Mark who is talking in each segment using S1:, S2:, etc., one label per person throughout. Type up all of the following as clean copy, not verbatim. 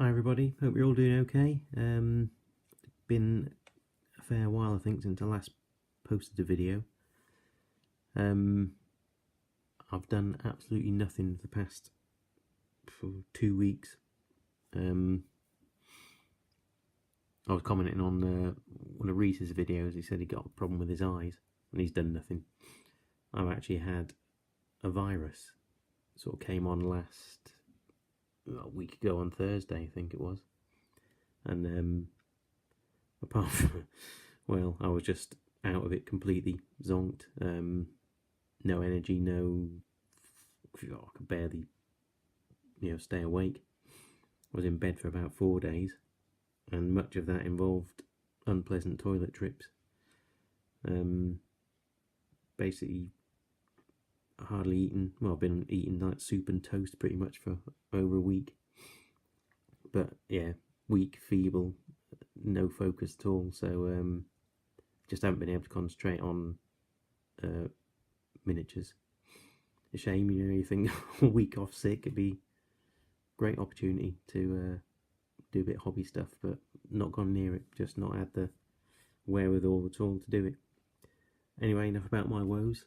S1: Hi everybody, hope you're all doing okay. Been a fair while I think since I last posted a video. I've done absolutely nothing for the past 2 weeks. I was commenting on one of Reese's videos. He said he got a problem with his eyes and he's done nothing. I've actually had a virus, sort of came on last a week ago on Thursday, I think it was, and apart from, well, I was just out of it completely, zonked, no energy, I could barely, stay awake. I was in bed for about 4 days, and much of that involved unpleasant toilet trips. Basically, hardly eaten. Well, I've been eating like soup and toast pretty much for over a week. But yeah, weak, feeble, no focus at all. So just haven't been able to concentrate on miniatures. A shame, you think a week off sick it'd be a great opportunity to do a bit of hobby stuff, but not gone near it. Just not had the wherewithal at all to do it. Anyway, enough about my woes.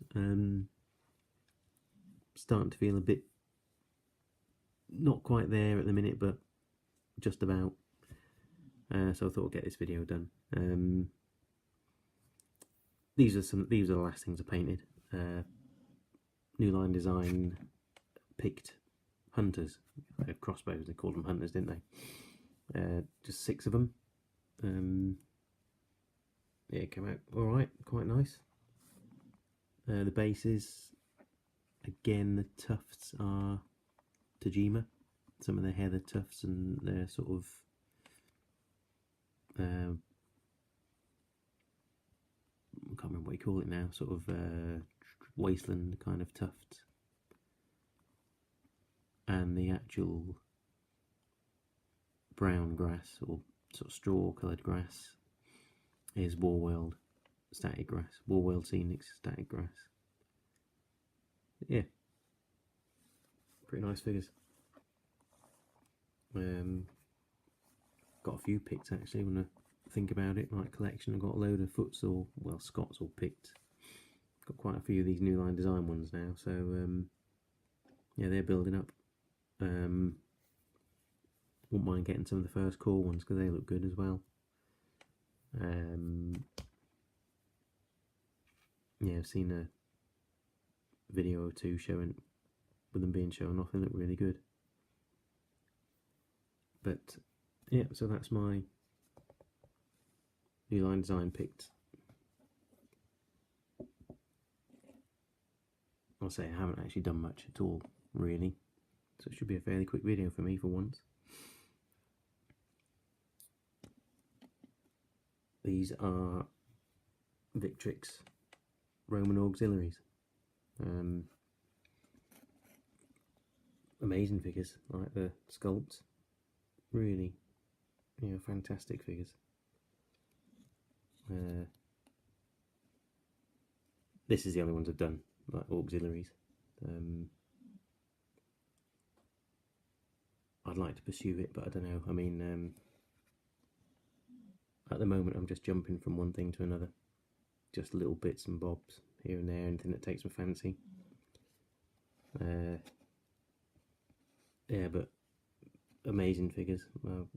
S1: Starting to feel a bit not quite there at the minute, but just about. So I thought I'd get this video done. These are the last things I painted. New line design picked hunters, crossbows. They called them hunters, didn't they? Just 6 of them. Yeah, it came out all right, quite nice. The bases, again, the tufts are Tajima. Some of their heather tufts and their sort of I can't remember what you call it now, sort of wasteland kind of tuft. And the actual brown grass, or sort of straw coloured grass, is Warworld static grass, Warworld Scenic static grass. Yeah, pretty nice figures. Got a few picked actually when I think about it, like collection. I've got a load of Futsal, well, Scots all picked. Got quite a few of these new line design ones now, so yeah, they're building up. Wouldn't mind getting some of the first core ones because they look good as well. Yeah, I've seen a video or two showing with them being shown off. They look really good. But yeah, so that's my new line design picked. I'll say I haven't actually done much at all, really. So it should be a fairly quick video for me for once. These are Victrix Roman auxiliaries. Amazing figures, like the sculpts. Really, fantastic figures. This is the only ones I've done, like auxiliaries. I'd like to pursue it, but I don't know. I mean, at the moment I'm just jumping from one thing to another. Just little bits and bobs here and there, anything that takes my fancy. Yeah, but amazing figures. I've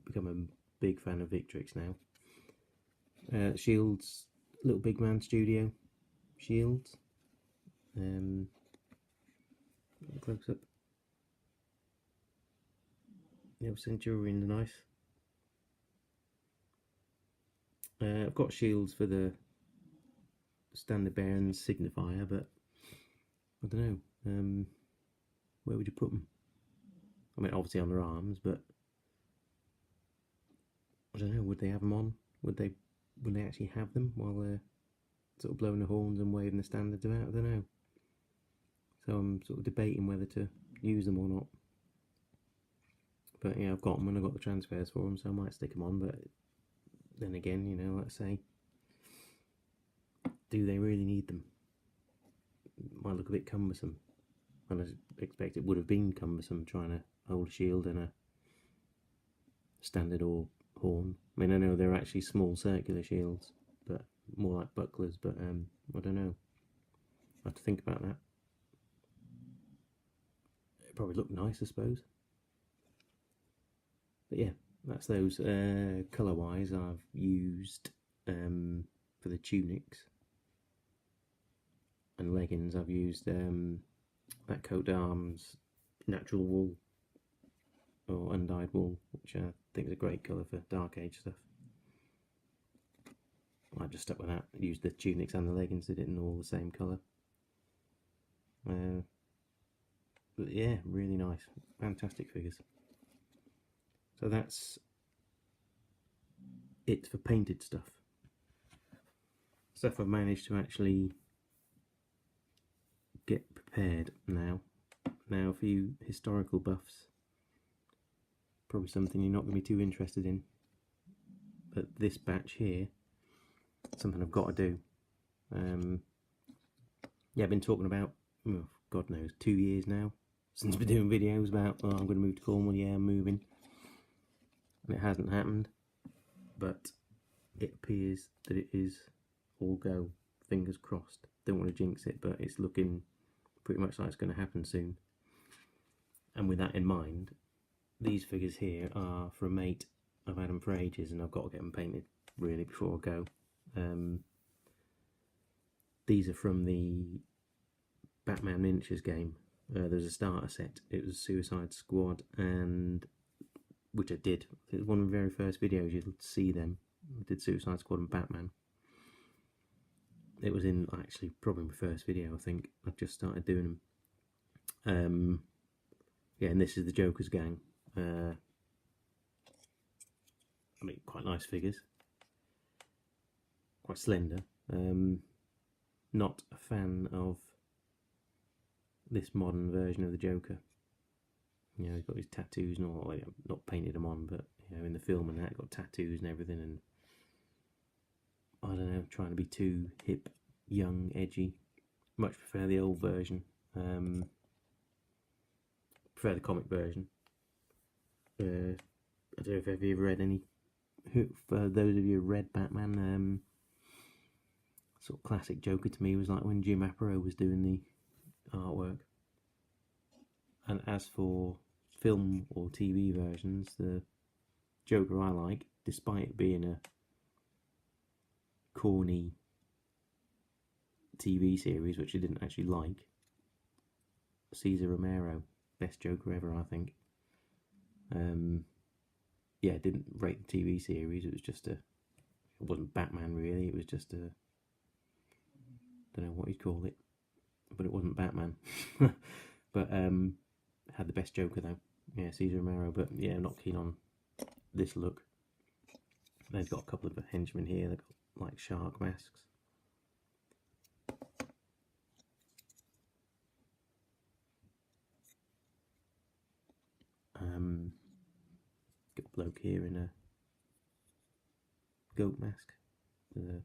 S1: become a big fan of Victrix now. Shields, Little Big Man Studio shields. Close up. Centurion, the knife. I've got shields for the standard bearer and signifier, but I don't know. Where would you put them? I mean, obviously on their arms, but I don't know. Would they have them on? Would they actually have them while they're sort of blowing the horns and waving the standards about? I don't know. So I'm sort of debating whether to use them or not. But yeah, I've got them and I've got the transfers for them, so I might stick them on. But then again, let's say, do they really need them? It might look a bit cumbersome, and I expect it would have been cumbersome trying to hold a shield and a standard or horn. I mean, I know they're actually small circular shields, but more like bucklers, but I don't know. I have to think about that. It probably look nice, I suppose. But yeah, that's those. Colour-wise, I've used for the tunics and leggings, I've used that coat d'arms natural wool or undyed wool, which I think is a great colour for Dark Age stuff. I just stuck with that. I used the tunics and the leggings, did it in all the same colour. But yeah, really nice, fantastic figures. So that's it for painted stuff. Stuff I've managed to actually get prepared now. Now, for you historical buffs, probably something you're not going to be too interested in, but this batch here, something I've got to do. Yeah, I've been talking about, oh, God knows, 2 years now since I've been doing videos about, oh, I'm going to move to Cornwall, yeah, I'm moving. And it hasn't happened, but it appears that it is all go, fingers crossed. Don't want to jinx it, but it's looking pretty much like it's going to happen soon. And with that in mind, these figures here are for a mate. I've had them for ages and I've got to get them painted really before I go. These are from the Batman Miniatures game. There's a starter set. It was Suicide Squad, and which I did. It was one of the very first videos you'll see them. I did Suicide Squad and Batman. It was in actually probably my first video, I think. I've just started doing them. Yeah, and this is the Joker's gang. I mean, quite nice figures. Quite slender. Not a fan of this modern version of the Joker. You know, he's got his tattoos and all. Well, not painted them on, but you know, in the film and that, got tattoos and everything. And I don't know, trying to be too hip, young, edgy. Much prefer the old version. Prefer the comic version. I don't know if you've ever read any. For those of you who read Batman, sort of classic Joker to me was like when Jim Aparo was doing the artwork. And as for film or TV versions, the Joker I like, despite it being a corny TV series, which I didn't actually like, Cesar Romero, best Joker ever, I think. Yeah, didn't rate the TV series. It was just it wasn't Batman really. It was just a, don't know what you'd call it, but it wasn't Batman. But had the best Joker though. Yeah, Cesar Romero. But yeah, not keen on this look. They've got a couple of henchmen here. They've got like shark masks. Got a bloke here in a goat mask with a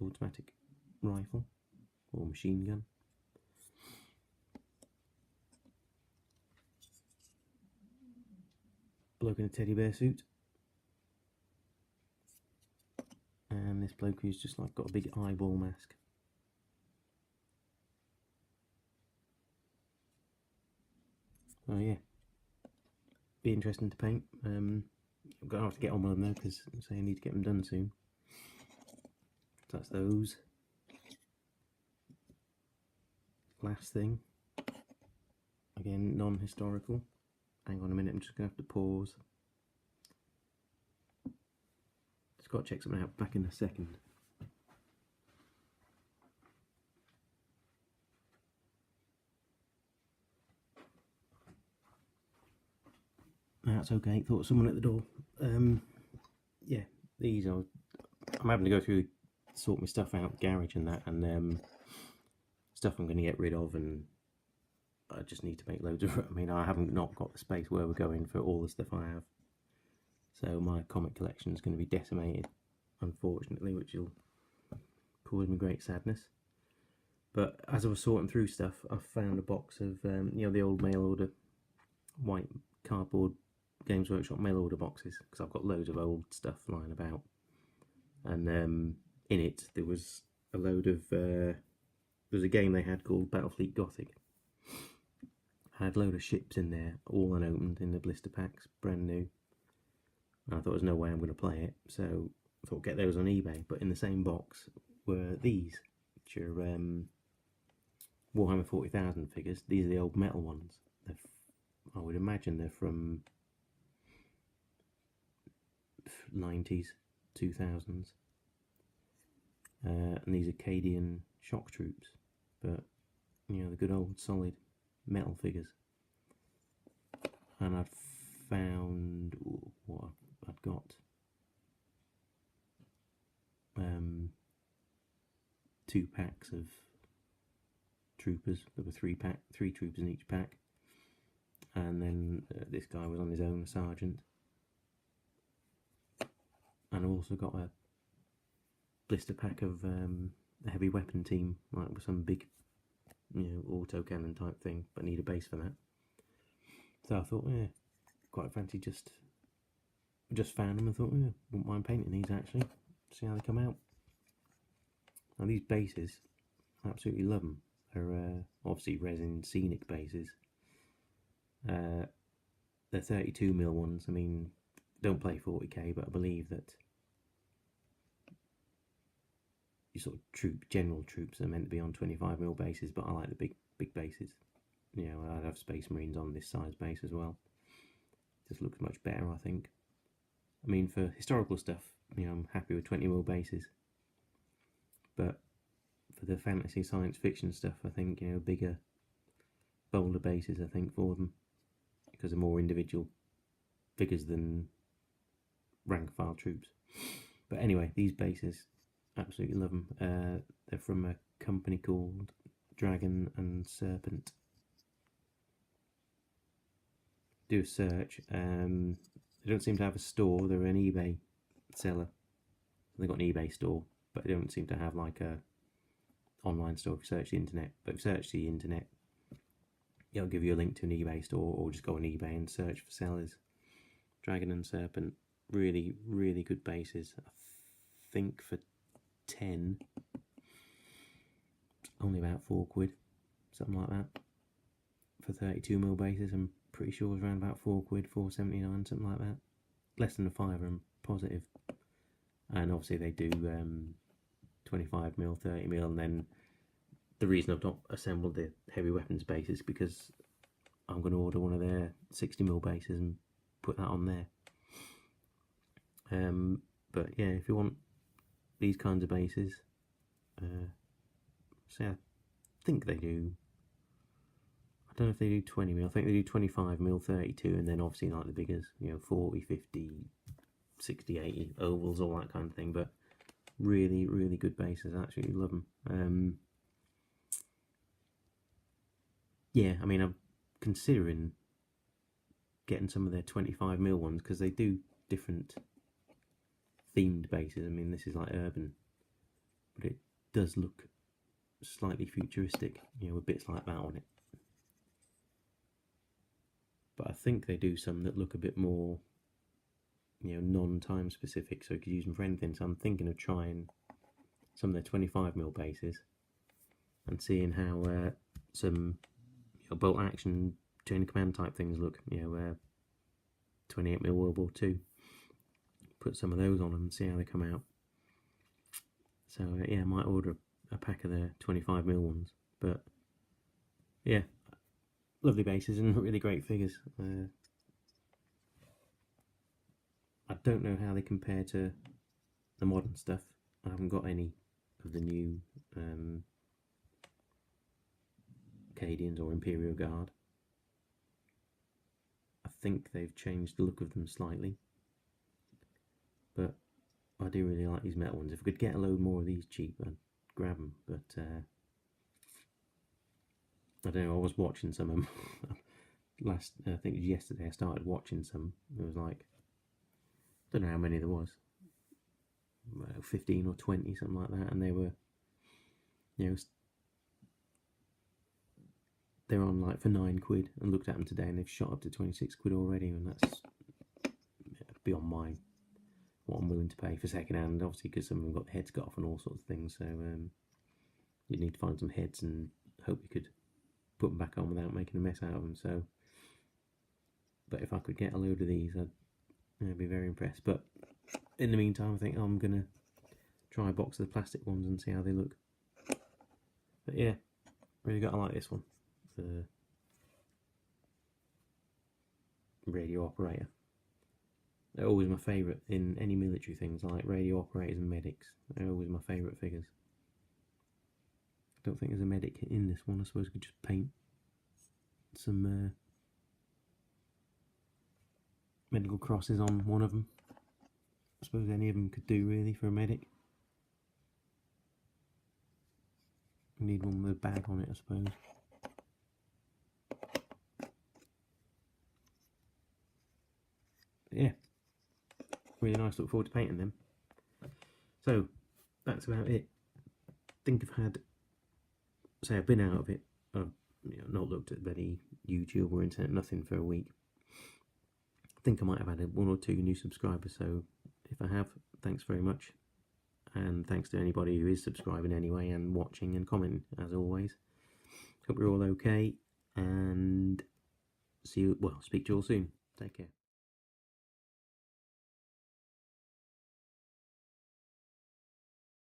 S1: automatic rifle or machine gun. Bloke in a teddy bear suit. And this bloke who's just like got a big eyeball mask. Oh yeah, be interesting to paint. I'm gonna have to get on with them though, because I need to get them done soon. So that's those. Last thing, again non-historical. Hang on a minute, I'm just gonna have to pause. Just got to check something out. Back in a second. That's okay. Thought someone at the door. Yeah, these are. I'm having to go through, sort my stuff out, garage and that, and stuff I'm going to get rid of, and I just need to make loads of. I mean, I haven't not got the space where we're going for all the stuff I have, so my comic collection is going to be decimated, unfortunately, which will cause me great sadness. But as I was sorting through stuff, I found a box of you know, the old mail order white cardboard Games Workshop mail order boxes, because I've got loads of old stuff lying about. And in it there was a load of there was a game they had called Battlefleet Gothic. I had a load of ships in there, all unopened in the blister packs, brand new. And I thought there's no way I'm going to play it, so I thought get those on eBay. But in the same box were these, which are Warhammer 40,000 figures. These are the old metal ones. I would imagine they're from 90s, 2000s. And these Acadian shock troops, but you know, the good old solid metal figures. And I'd found what I'd got 2 packs of troopers. There were 3 troopers in each pack, and then this guy was on his own, a sergeant. And I also got a blister pack of a heavy weapon team, like with some big, you know, autocannon type thing, but need a base for that. So I thought, yeah, quite fancy. Just found them and thought, yeah, wouldn't mind painting these actually. See how they come out. Now these bases, I absolutely love them. They're obviously resin scenic bases. They're 32mm ones. I mean, don't play 40k, but I believe that your sort of general troops are meant to be on 25mm bases, but I like the big bases. You know, I'd have Space Marines on this size base as well. Just looks much better, I think. I mean, for historical stuff, you know, I'm happy with 20mm bases. But for the fantasy science fiction stuff, I think, you know, bigger, bolder bases, I think, for them. Because they're more individual figures than rank file troops. But anyway, these bases, absolutely love them. They're from a company called Dragon and Serpent. Do a search. They don't seem to have a store. They're an eBay seller. They've got an eBay store, but they don't seem to have like a online store if you search the internet. But if you search the internet, it'll give you a link to an eBay store, or just go on eBay and search for sellers. Dragon and Serpent, really, really good bases. I think for 10, only about £4, something like that. For 32mm bases, I'm pretty sure it was around about £4, £4.79, something like that. Less than a fiver, I'm positive. And obviously they do 25mm, 30mm, and then the reason I've not assembled the heavy weapons bases because I'm going to order one of their 60mm bases and put that on there. But yeah, if you want these kinds of bases, see, I think they do. I don't know if they do 20mm. I think they do 25mm, 32, and then obviously like the biggers, you know, 40, 50, 60, 80 ovals, all that kind of thing. But really, really good bases. I absolutely love them. Yeah, I mean, I'm considering getting some of their 25mm ones because they do different themed bases. I mean, this is like urban, but it does look slightly futuristic, you know, with bits like that on it. But I think they do some that look a bit more, you know, non-time specific, so you could use them for anything. So I'm thinking of trying some of their 25mm bases and seeing how some, you know, bolt action chain of command type things look. You know, 28mm World War II. Put some of those on and see how they come out. So yeah, I might order a pack of the 25mm ones. But yeah, lovely bases and really great figures. I don't know how they compare to the modern stuff. I haven't got any of the new Acadians or Imperial Guard. I think they've changed the look of them slightly. But I do really like these metal ones. If I could get a load more of these cheap, I'd grab them. But I don't know, I was watching some of them. I think it was yesterday, I started watching some. It was like, I don't know how many there was. 15 or 20, something like that. And they were, you know, they're on like for £9, and looked at them today and they've shot up to £26 already, and that's beyond what I'm willing to pay for second hand, obviously, because some of them got the heads cut off and all sorts of things. So you'd need to find some heads and hope you could put them back on without making a mess out of them. So, but if I could get a load of these, I'd be very impressed. But in the meantime, I think I'm gonna try a box of the plastic ones and see how they look. But yeah, really gotta like this one, the radio operator. They're always my favourite in any military things, like radio operators and medics. They're always my favourite figures. I don't think there's a medic in this one. I suppose I could just paint some medical crosses on one of them. I suppose any of them could do really for a medic. I need one with a bag on it, I suppose. But yeah, really nice. Look forward to painting them. So that's about it. I think I've been out of it. I've not looked at bloody YouTube or internet, nothing for a week. I think I might have had 1 or 2 new subscribers, so if I have, thanks very much. And thanks to anybody who is subscribing anyway and watching and commenting, as always. Hope you're all okay, and speak to you all soon. Take care.